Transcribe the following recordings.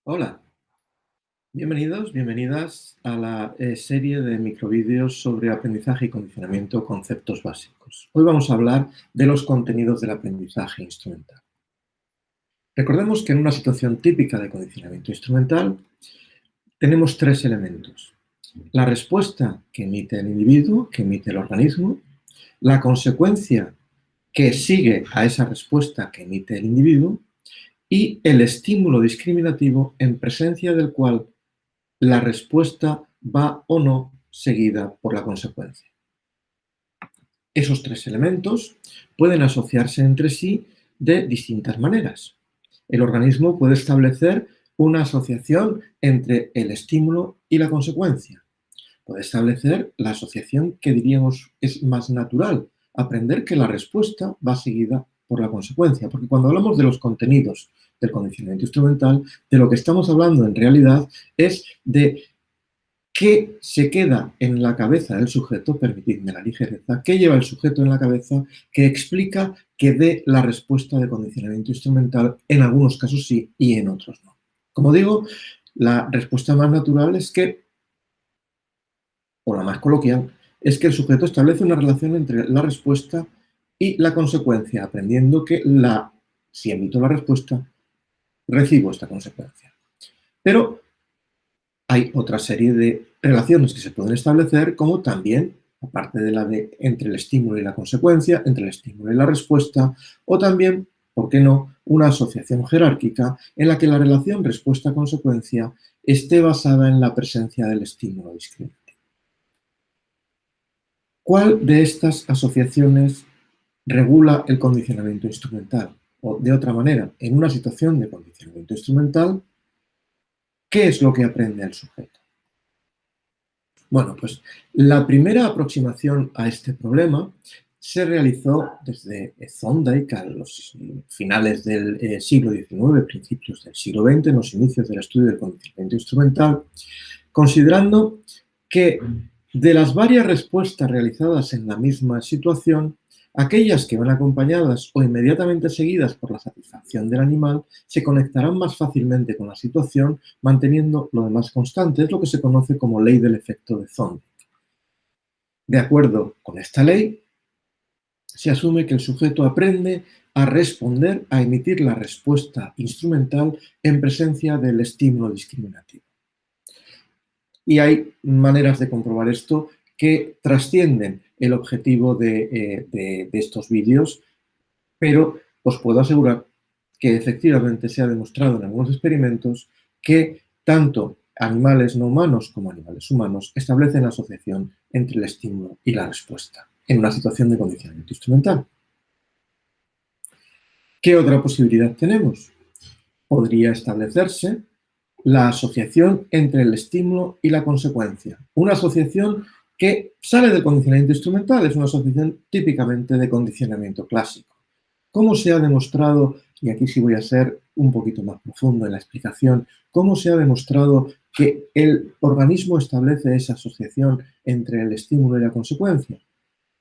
Hola, bienvenidos, bienvenidas a la serie de microvídeos sobre aprendizaje y condicionamiento, conceptos básicos. Hoy vamos a hablar de los contenidos del aprendizaje instrumental. Recordemos que en una situación típica de condicionamiento instrumental tenemos tres elementos. La respuesta que emite el individuo, que emite el organismo, la consecuencia que sigue a esa respuesta que emite el individuo y el estímulo discriminativo en presencia del cual la respuesta va o no seguida por la consecuencia. Esos tres elementos pueden asociarse entre sí de distintas maneras. El organismo puede establecer una asociación entre el estímulo y la consecuencia. Puede establecer la asociación que diríamos es más natural, aprender que la respuesta va seguida por la consecuencia, porque cuando hablamos de los contenidos del condicionamiento instrumental, de lo que estamos hablando en realidad es de ¿qué se queda en la cabeza del sujeto? Permitidme la ligereza. ¿Qué lleva el sujeto en la cabeza que explica que dé la respuesta de condicionamiento instrumental? En algunos casos sí y en otros no. Como digo, la respuesta más natural es que, o la más coloquial, es que el sujeto establece una relación entre la respuesta y la consecuencia, aprendiendo que si emito la respuesta, recibo esta consecuencia. Pero hay otra serie de relaciones que se pueden establecer, como también, aparte de la de entre el estímulo y la consecuencia, entre el estímulo y la respuesta, o también, ¿por qué no?, una asociación jerárquica en la que la relación respuesta-consecuencia esté basada en la presencia del estímulo discriminativo. ¿Cuál de estas asociaciones regula el condicionamiento instrumental? O, de otra manera, en una situación de condicionamiento instrumental, ¿qué es lo que aprende el sujeto? Bueno, pues la primera aproximación a este problema se realizó desde Thorndike a los finales del siglo XIX, principios del siglo XX, en los inicios del estudio del condicionamiento instrumental, considerando que de las varias respuestas realizadas en la misma situación, aquellas que van acompañadas o inmediatamente seguidas por la satisfacción del animal se conectarán más fácilmente con la situación, manteniendo lo demás constante. Es lo que se conoce como ley del efecto de Thorndike. De acuerdo con esta ley, se asume que el sujeto aprende a responder, a emitir la respuesta instrumental en presencia del estímulo discriminativo. Y hay maneras de comprobar esto que trascienden el objetivo de estos vídeos, pero os puedo asegurar que efectivamente se ha demostrado en algunos experimentos que tanto animales no humanos como animales humanos establecen asociación entre el estímulo y la respuesta en una situación de condicionamiento instrumental. ¿Qué otra posibilidad tenemos? Podría establecerse la asociación entre el estímulo y la consecuencia. Una asociación que sale del condicionamiento instrumental, es una asociación típicamente de condicionamiento clásico. ¿Cómo se ha demostrado, y aquí sí voy a ser un poquito más profundo en la explicación, cómo se ha demostrado que el organismo establece esa asociación entre el estímulo y la consecuencia?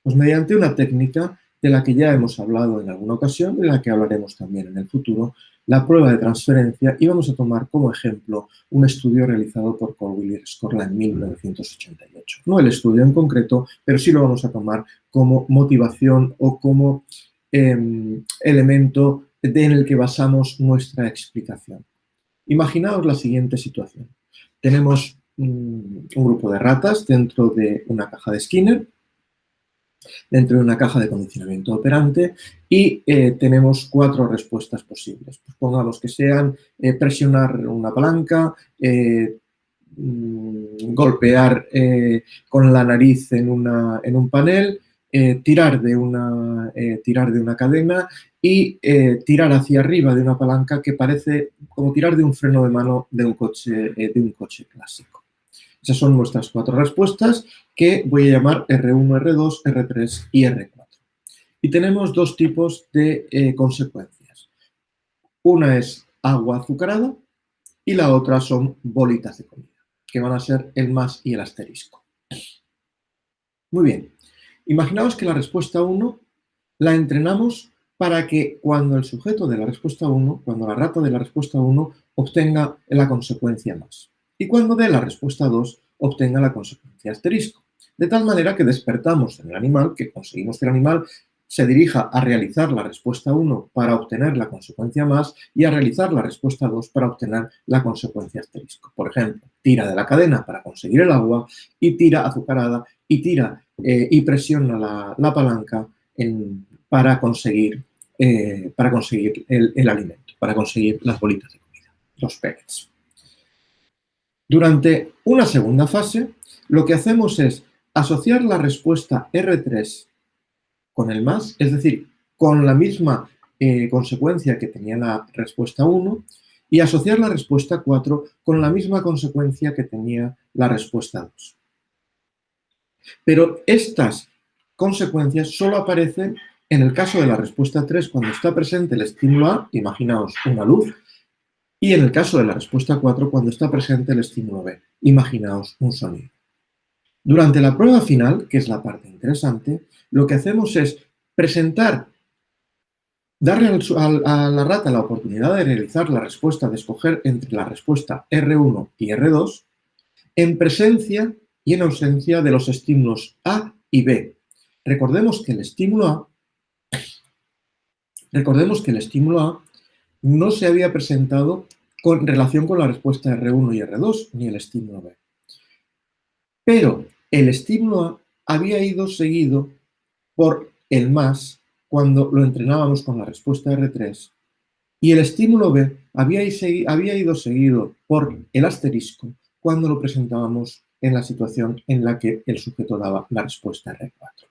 Pues mediante una técnica de la que ya hemos hablado en alguna ocasión y de la que hablaremos también en el futuro, la prueba de transferencia, y vamos a tomar como ejemplo un estudio realizado por Colville y Scorla en 1988. No el estudio en concreto, pero sí lo vamos a tomar como motivación o como elemento en el que basamos nuestra explicación. Imaginaos la siguiente situación. Tenemos un grupo de ratas dentro de una caja de Skinner, dentro de una caja de condicionamiento operante y tenemos 4 respuestas posibles. Pues pongamos que sean presionar una palanca, golpear con la nariz en un panel, tirar de una cadena y tirar hacia arriba de una palanca que parece como tirar de un freno de mano de un coche clásico. Esas son nuestras 4 respuestas que voy a llamar R1, R2, R3 y R4. Y tenemos 2 tipos de consecuencias. Una es agua azucarada y la otra son bolitas de comida, que van a ser el más y el asterisco. Muy bien. Imaginaos que la respuesta 1 la entrenamos para que cuando el sujeto de la respuesta 1, cuando la rata de la respuesta 1 obtenga la consecuencia más y cuando de la respuesta 2 obtenga la consecuencia asterisco. De tal manera que despertamos en el animal, que conseguimos que el animal se dirija a realizar la respuesta 1 para obtener la consecuencia más y a realizar la respuesta 2 para obtener la consecuencia asterisco. Por ejemplo, tira de la cadena para conseguir el agua y tira azucarada y tira y presiona la palanca para conseguir el alimento, para conseguir las bolitas de comida, los pellets. Durante una segunda fase, lo que hacemos es asociar la respuesta R3 con el más, es decir, con la misma consecuencia que tenía la respuesta 1 y asociar la respuesta 4 con la misma consecuencia que tenía la respuesta 2. Pero estas consecuencias solo aparecen en el caso de la respuesta 3 cuando está presente el estímulo A, imaginaos una luz, y en el caso de la respuesta 4 cuando está presente el estímulo B, imaginaos un sonido. Durante la prueba final, que es la parte interesante, lo que hacemos es darle a la rata la oportunidad de realizar la respuesta, de escoger entre la respuesta R1 y R2 en presencia y en ausencia de los estímulos A y B. Recordemos que el estímulo A no se había presentado con relación con la respuesta R1 y R2, ni el estímulo B. Pero el estímulo A había ido seguido por el más cuando lo entrenábamos con la respuesta R3 y el estímulo B había ido seguido por el asterisco cuando lo presentábamos en la situación en la que el sujeto daba la respuesta R4.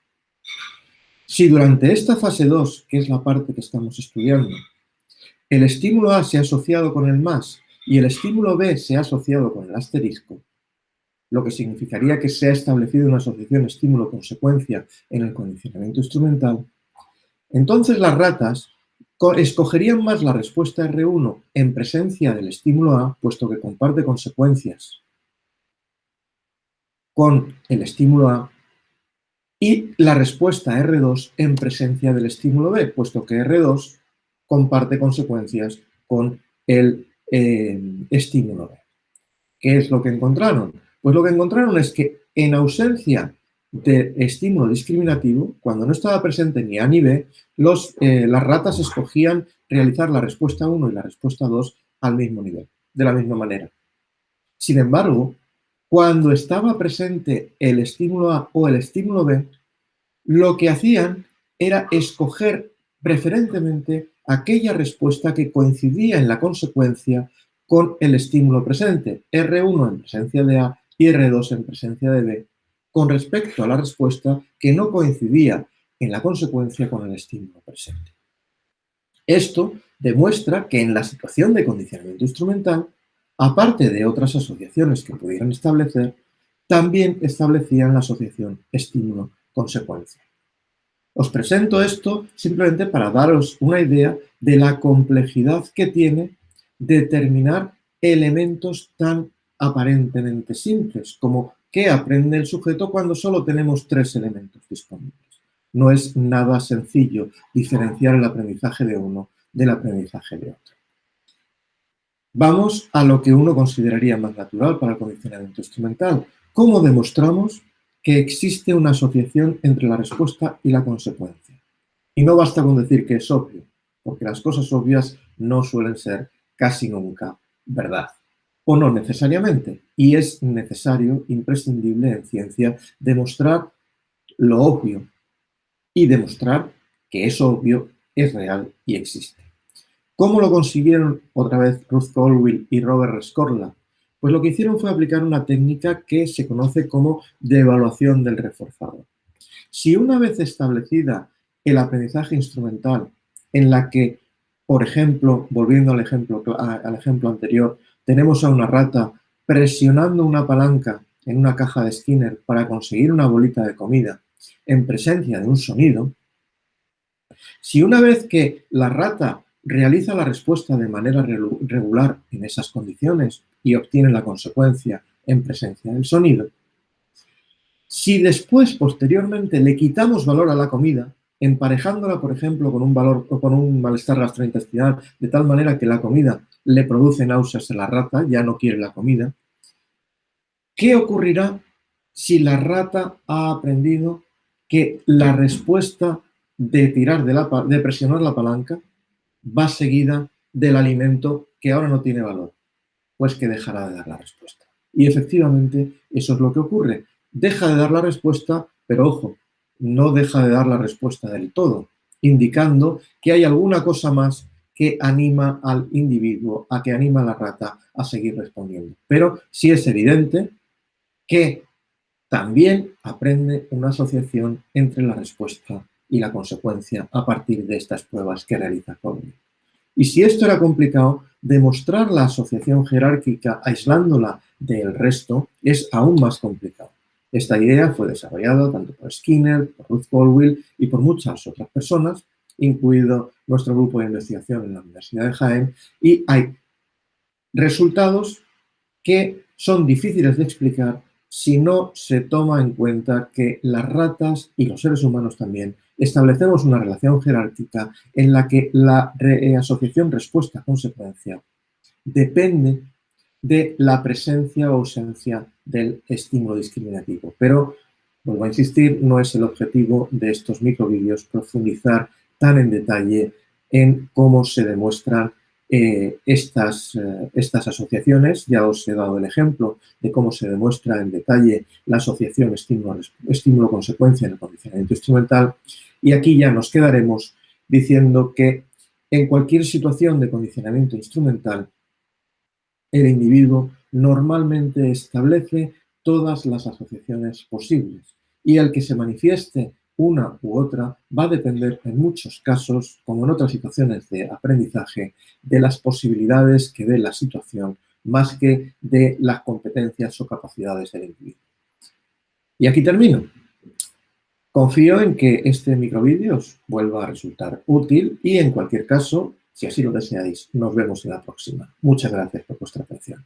Si durante esta fase 2, que es la parte que estamos estudiando, el estímulo A se ha asociado con el más y el estímulo B se ha asociado con el asterisco, lo que significaría que se ha establecido una asociación estímulo-consecuencia en el condicionamiento instrumental, entonces las ratas escogerían más la respuesta R1 en presencia del estímulo A, puesto que comparte consecuencias con el estímulo A, y la respuesta R2 en presencia del estímulo B, puesto que R2 comparte consecuencias con el estímulo B. ¿Qué es lo que encontraron? Pues lo que encontraron es que en ausencia de estímulo discriminativo, cuando no estaba presente ni A ni B, las ratas escogían realizar la respuesta 1 y la respuesta 2 al mismo nivel, de la misma manera. Sin embargo, cuando estaba presente el estímulo A o el estímulo B, lo que hacían era escoger preferentemente aquella respuesta que coincidía en la consecuencia con el estímulo presente, R1 en presencia de A y R2 en presencia de B, con respecto a la respuesta que no coincidía en la consecuencia con el estímulo presente. Esto demuestra que en la situación de condicionamiento instrumental, aparte de otras asociaciones que pudieran establecer, también establecían la asociación estímulo-consecuencia. Os presento esto simplemente para daros una idea de la complejidad que tiene determinar elementos tan aparentemente simples como qué aprende el sujeto cuando solo tenemos 3 elementos disponibles. No es nada sencillo diferenciar el aprendizaje de uno del aprendizaje de otro. Vamos a lo que uno consideraría más natural para el condicionamiento instrumental. ¿Cómo demostramos que existe una asociación entre la respuesta y la consecuencia? Y no basta con decir que es obvio, porque las cosas obvias no suelen ser casi nunca verdad. O no necesariamente. Y es necesario, imprescindible en ciencia, demostrar lo obvio y demostrar que eso obvio es real y existe. ¿Cómo lo consiguieron otra vez Ruth Colville y Robert Rescorla? Pues lo que hicieron fue aplicar una técnica que se conoce como devaluación del reforzador. Si una vez establecida el aprendizaje instrumental, en la que, por ejemplo, volviendo al ejemplo anterior, tenemos a una rata presionando una palanca en una caja de Skinner para conseguir una bolita de comida en presencia de un sonido, si una vez que la rata realiza la respuesta de manera regular en esas condiciones y obtiene la consecuencia en presencia del sonido, si después, posteriormente, le quitamos valor a la comida, emparejándola, por ejemplo, con un valor o con un malestar gastrointestinal, de tal manera que la comida le produce náuseas a la rata, ya no quiere la comida. ¿Qué ocurrirá si la rata ha aprendido que la respuesta de presionar la palanca va seguida del alimento que ahora no tiene valor? Pues que dejará de dar la respuesta. Y efectivamente eso es lo que ocurre. Deja de dar la respuesta, pero ojo, no deja de dar la respuesta del todo, indicando que hay alguna cosa más que anima al individuo, a que anima a la rata a seguir respondiendo. Pero sí es evidente que también aprende una asociación entre la respuesta y la consecuencia a partir de estas pruebas que realiza Colby. Y si esto era complicado, demostrar la asociación jerárquica aislándola del resto es aún más complicado. Esta idea fue desarrollada tanto por Skinner, por Ruth Colville y por muchas otras personas, incluido nuestro grupo de investigación en la Universidad de Jaén, y hay resultados que son difíciles de explicar si no se toma en cuenta que las ratas y los seres humanos también establecemos una relación jerárquica en la que la asociación respuesta-consecuencia depende de la presencia o ausencia del estímulo discriminativo. Pero, vuelvo a insistir, no es el objetivo de estos microvídeos profundizar tan en detalle en cómo se demuestran estas asociaciones. Ya os he dado el ejemplo de cómo se demuestra en detalle la asociación estímulo-consecuencia en el condicionamiento instrumental. Y aquí ya nos quedaremos diciendo que en cualquier situación de condicionamiento instrumental, el individuo normalmente establece todas las asociaciones posibles y el que se manifieste una u otra va a depender en muchos casos, como en otras situaciones de aprendizaje, de las posibilidades que dé la situación más que de las competencias o capacidades del individuo. Y aquí termino. Confío en que este microvídeo os vuelva a resultar útil y en cualquier caso, si así lo deseáis, nos vemos en la próxima. Muchas gracias por vuestra atención.